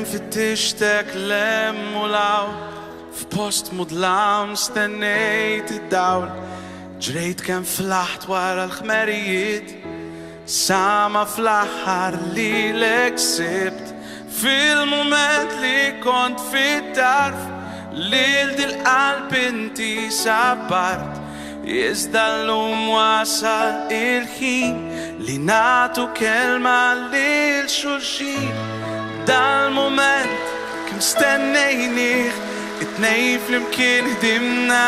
fittixtek lem u law f'post mudlam stennejt id-dawl ġrejt kem flaħt wara l-ħmerijiet sama fl-aħħar li l-eksibt fil-moment li kont fit-tarf lil dil-qalb inti sabbart iżda l-lum wasal il-ħin li natu kelma lil xulxin dal-moment kim stennejniħ it-nej flimkien ħdimna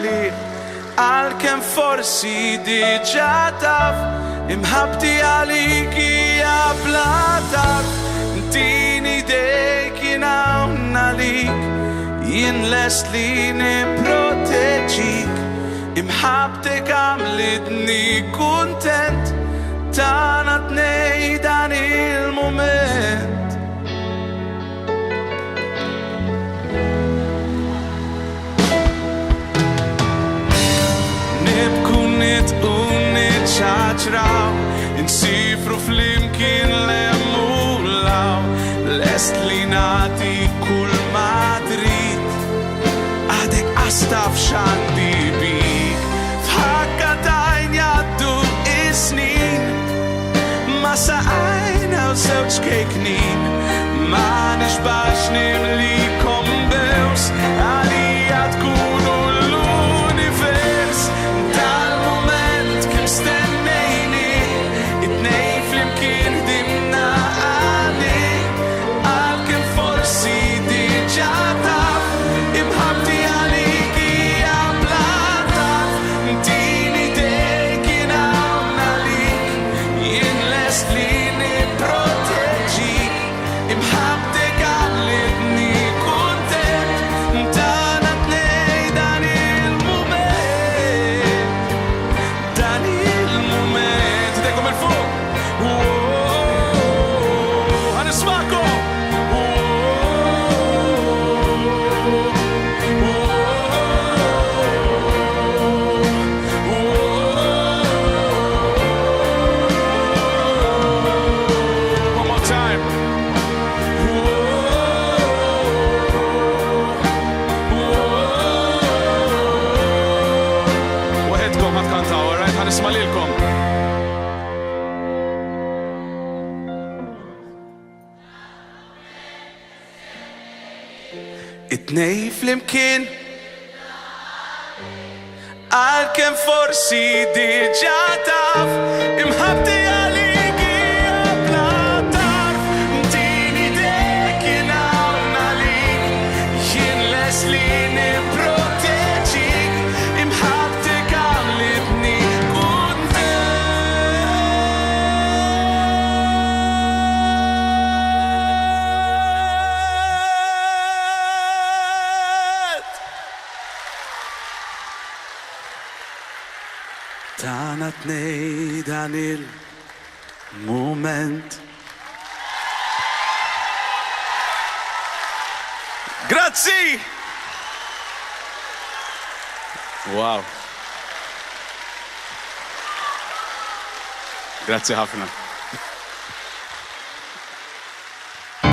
liħ għal-kem forsi diġa taf imħabti għaliki ja bla tarf intini dejk jinawna lik jien lest li niproteġik imħabtek għamlidni kuntent tana t-nej dan il-moment ċaċraw insifru flimkien l-emmulaw lest li nati kull madrit għadek astaf xandi bik fħakka tajn jaddu is-snin ma saqajna u sewċ kejknin ma nixbax nimlikom bews għalija tkunu l-univers tal-moment kim stennejni it-nej flimkien ħdimna għali għal-kim forsi diġa taf imħabti għaliki ja bla tarf intini dejk jinawna lik jien lest li niproteġik imħabtek għallibni kuntent tana t-nej dan il-moment idejkom il-fuq ħanismakom one more time waħedkom ħatkantaw, alright? ħanisma' lilkom. It-nej flimkien għal-kem forsi diġa taf imħabti għaliki ja bla tarf intini dejk jinawna lik jien les li niproteġik imħabtek għamlibni tana t-nej dan il-moment. Grazzi! Wow. Grazzi ħafna.